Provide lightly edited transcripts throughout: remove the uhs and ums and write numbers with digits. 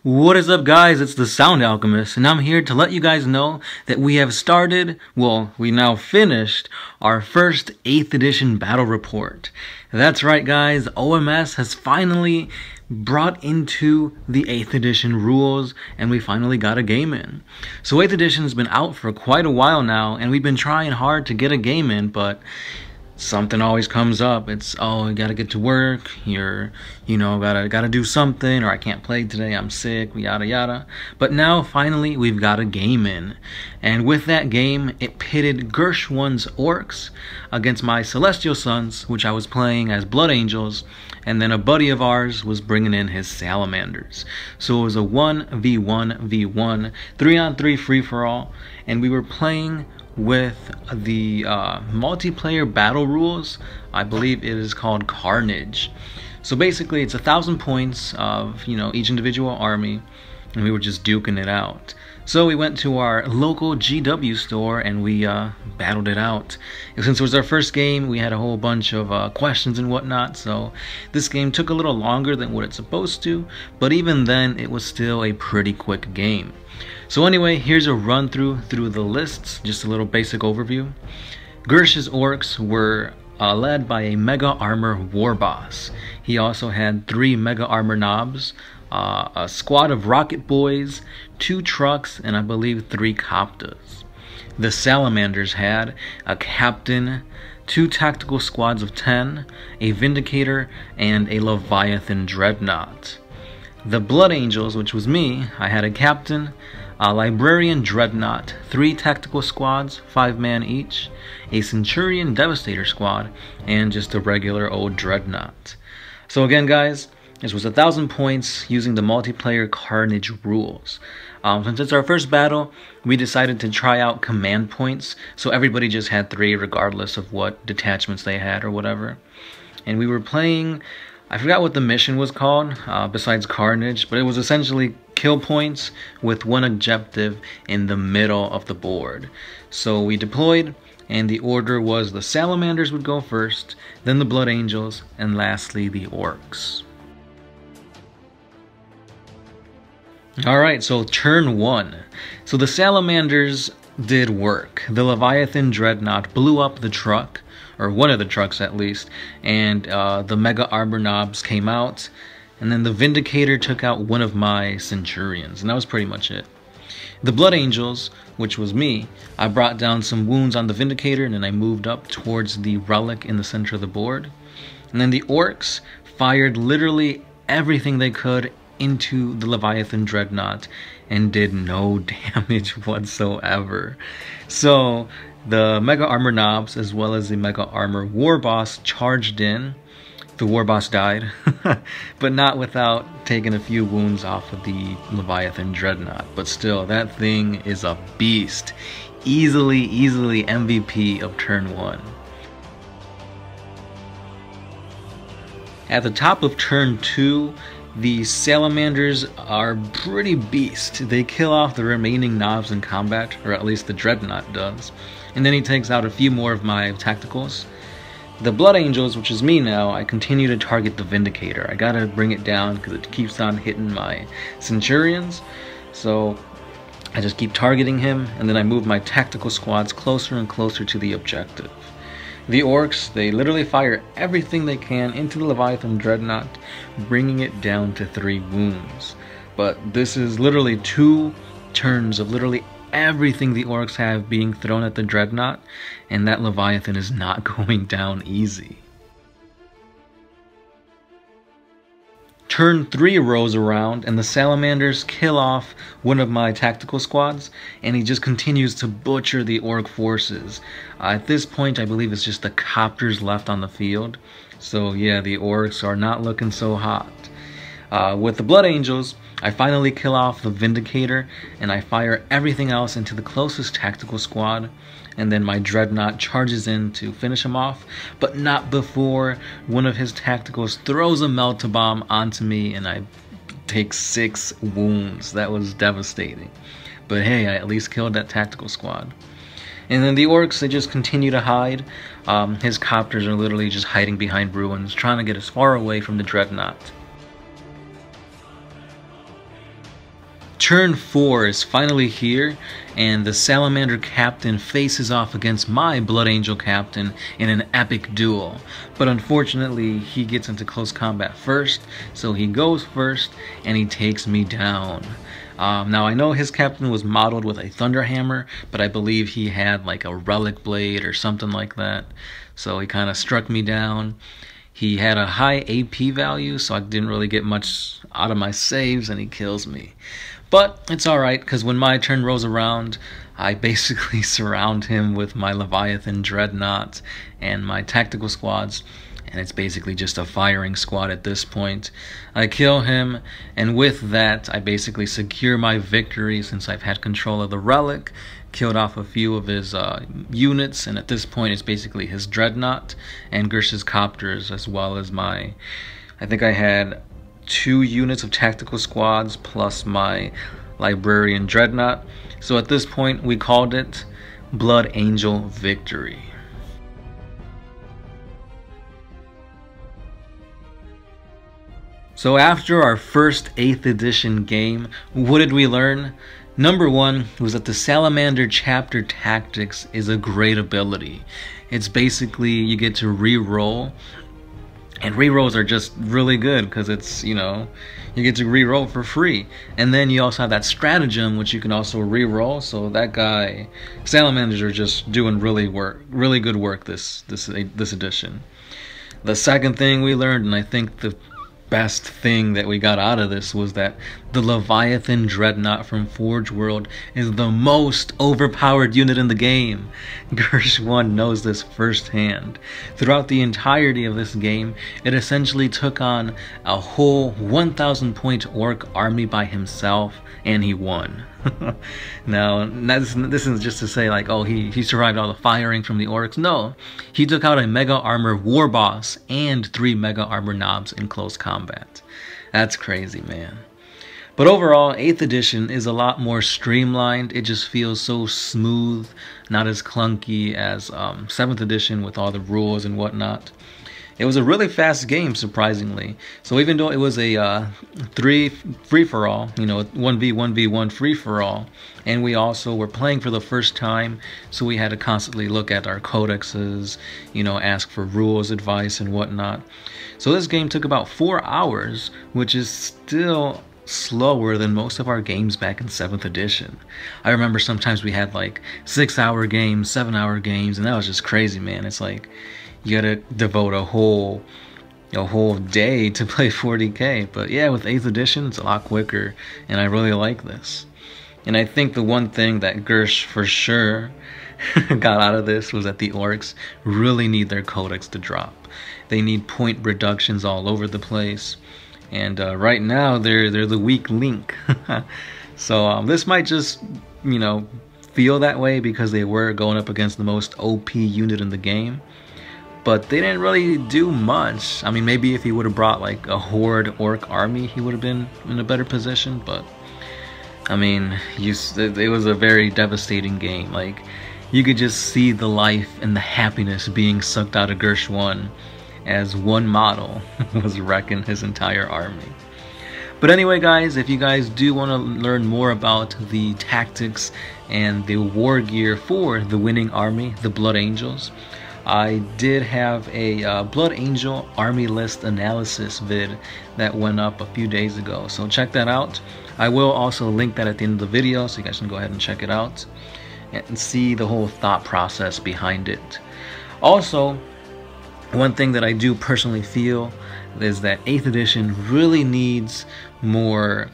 What is up, guys? It's the Sound Alchemist, and I'm here to let you guys know that we have started, we now finished our first 8th edition battle report. That's right, guys, OMS has finally brought into the 8th edition rules, and we finally got a game in. So 8th edition has been out for quite a while now, and we've been trying hard to get a game in, but something always comes up. It's, oh, you gotta get to work, gotta do something, or I can't play today, I'm sick, yada yada. But now, finally, we've got a game in. And with that game, it pitted Gershwin's Orks against my Celestial Sons, which I was playing as Blood Angels, and then a buddy of ours was bringing in his Salamanders. So it was a 1v1v1, 3-on-3 free-for-all, and we were playing with the multiplayer battle rules. I believe it is called Carnage. So basically it's 1,000 points of each individual army, and we were just duking it out. So we went to our local GW store and we battled it out. And since it was our first game, we had a whole bunch of questions and whatnot, so this game took a little longer than what it's supposed to, but even then it was still a pretty quick game. So anyway, here's a run through the lists, just a little basic overview. Gersh's Orks were led by a Mega Armor War Boss. He also had 3 Mega Armor Knobs, a squad of Rocket Boys, 2 trucks, and I believe 3 Coptas. The Salamanders had a Captain, 2 tactical squads of 10, a Vindicator, and a Leviathan Dreadnought. The Blood Angels, which was me, I had a Captain, a Librarian Dreadnought, 3 tactical squads, 5-man each, a Centurion Devastator squad, and just a regular old Dreadnought. So again, guys, this was 1,000 points using the multiplayer Carnage rules. Since it's our first battle, we decided to try out command points, so everybody just had 3 regardless of what detachments they had or whatever. And we were playing, I forgot what the mission was called, besides Carnage, but it was essentially kill points with 1 objective in the middle of the board. So we deployed, and the order was the Salamanders would go first, then the Blood Angels, and lastly the Orks. Alright, so turn 1. So the Salamanders did work. The Leviathan Dreadnought blew up the truck, or one of the trucks at least, and the Mega Armor Knobs came out, and then the Vindicator took out one of my Centurions, and that was pretty much it. The Blood Angels, which was me, I brought down some wounds on the Vindicator, and then I moved up towards the relic in the center of the board. And then the Orks fired literally everything they could into the Leviathan Dreadnought and did no damage whatsoever. So the Mega Armor Knobs as well as the Mega Armor War Boss charged in. The War Boss died, but not without taking a few wounds off of the Leviathan Dreadnought. But still, that thing is a beast. Easily MVP of turn 1. At the top of turn 2, the Salamanders are pretty beast. They kill off the remaining knobs in combat, or at least the Dreadnought does. And then he takes out a few more of my tacticals. The Blood Angels, which is me now, I continue to target the Vindicator. I gotta bring it down because it keeps on hitting my Centurions. So I just keep targeting him, and then I move my tactical squads closer and closer to the objective. The Orks, they literally fire everything they can into the Leviathan Dreadnought, bringing it down to 3 wounds. But this is literally 2 turns of literally everything the Orks have being thrown at the Dreadnought, and that Leviathan is not going down easy. Turn 3 rolls around, and the Salamanders kill off one of my tactical squads, and he just continues to butcher the Ork forces. At this point, I believe it's just the Copters left on the field. So yeah, the Orks are not looking so hot. With the Blood Angels, I finally kill off the Vindicator, and I fire everything else into the closest tactical squad, and then my Dreadnought charges in to finish him off, but not before one of his tacticals throws a Melt-A-Bomb onto me, and I take 6 wounds. That was devastating. But hey, I at least killed that tactical squad. And then the Orks, they just continue to hide. His Copters are literally just hiding behind ruins, trying to get as far away from the Dreadnought. turn 4 is finally here, and the Salamander captain faces off against my Blood Angel captain in an epic duel. But unfortunately, he gets into close combat first, so he goes first, and he takes me down. Now I know his captain was modeled with a thunder hammer, but I believe he had like a relic blade or something like that. So he kind of struck me down. He had a high AP value, so I didn't really get much out of my saves, and he kills me. But it's alright, because when my turn rolls around, I basically surround him with my Leviathan Dreadnought and my tactical squads, and it's basically just a firing squad at this point. I kill him, and with that, I basically secure my victory since I've had control of the relic, killed off a few of his units, and at this point it's basically his Dreadnought and Gersh's Copters, as well as my, I think I had 2 units of tactical squads plus my Librarian Dreadnought. So at this point we called it Blood Angel victory. So after our first 8th edition game, what did we learn? Number 1 was that the Salamander chapter tactics is a great ability. It's basically you get to re-roll, and re-rolls are just really good because it's, you know, you get to re-roll for free. And then you also have that stratagem which you can also re-roll, so that guy, Salamanders are just doing really good work this edition. The second thing we learned, and I think the best thing that we got out of this, was that the Leviathan Dreadnought from Forge World is the most overpowered unit in the game. Gersh 1 knows this firsthand. Throughout the entirety of this game, it essentially took on a whole 1,000 point Orc army by himself, and he won. Now, this is just to say like, oh, he survived all the firing from the Orcs. No, he took out a Mega Armor War Boss and 3 Mega Armor Knobs in close combat. That's crazy, man. But overall, 8th edition is a lot more streamlined. It just feels so smooth, not as clunky as 7th edition with all the rules and whatnot. It was a really fast game, surprisingly. So even though it was a 3 free-for-all, you know, 1v1v1 free-for-all, and we also were playing for the first time, so we had to constantly look at our codexes, you know, ask for rules, advice, and whatnot. So this game took about 4 hours, which is still slower than most of our games back in 7th edition. I remember sometimes we had like 6-hour games, 7-hour games, and that was just crazy, man. It's like you gotta devote a whole day to play 40K. But yeah, with 8th edition, it's a lot quicker, and I really like this. And I think the one thing that Gersh for sure got out of this was that the Orcs really need their codex to drop. They need point reductions all over the place, and right now they're the weak link. So this might just, you know, feel that way because they were going up against the most OP unit in the game. But they didn't really do much. I mean, maybe if he would have brought like a horde Orc army, he would have been in a better position. But I mean, it was a very devastating game. Like, you could just see the life and the happiness being sucked out of Gersh 1 as one model was wrecking his entire army. But anyway, guys, if you guys do want to learn more about the tactics and the war gear for the winning army, the Blood Angels, I did have a Blood Angel army list analysis vid that went up a few days ago, so check that out. I will also link that at the end of the video, so you guys can go ahead and check it out and see the whole thought process behind it. Also, one thing that I do personally feel is that 8th edition really needs more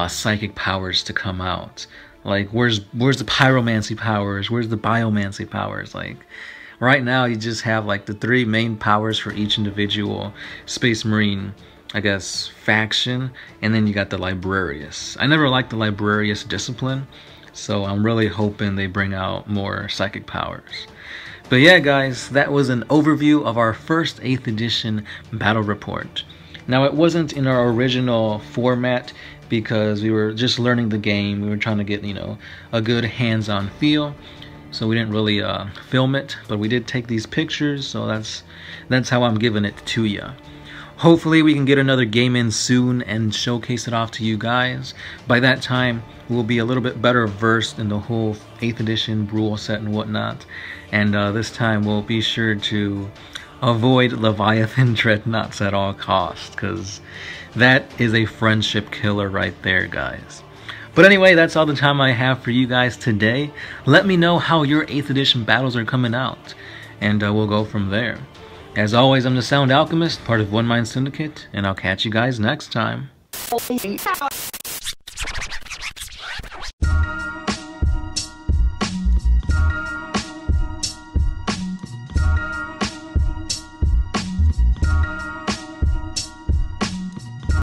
psychic powers to come out. Like, where's the pyromancy powers? Where's the biomancy powers? Like, right now you just have like the 3 main powers for each individual Space Marine, I guess, faction, and then you got the Librarius. I never liked the Librarius discipline, so I'm really hoping they bring out more psychic powers. But yeah, guys, that was an overview of our first 8th edition battle report. Now, it wasn't in our original format because we were just learning the game. We were trying to get, you know, a good hands-on feel, so we didn't really film it, but we did take these pictures, so that's how I'm giving it to you. Hopefully we can get another game in soon and showcase it off to you guys. By that time, we'll be a little bit better versed in the whole 8th edition rule set and whatnot. And this time we'll be sure to avoid Leviathan Dreadnoughts at all costs, because that is a friendship killer right there, guys. But anyway, that's all the time I have for you guys today. Let me know how your 8th edition battles are coming out, and we'll go from there. As always, I'm the Sound Alchemist, part of One Mind Syndicate, and I'll catch you guys next time.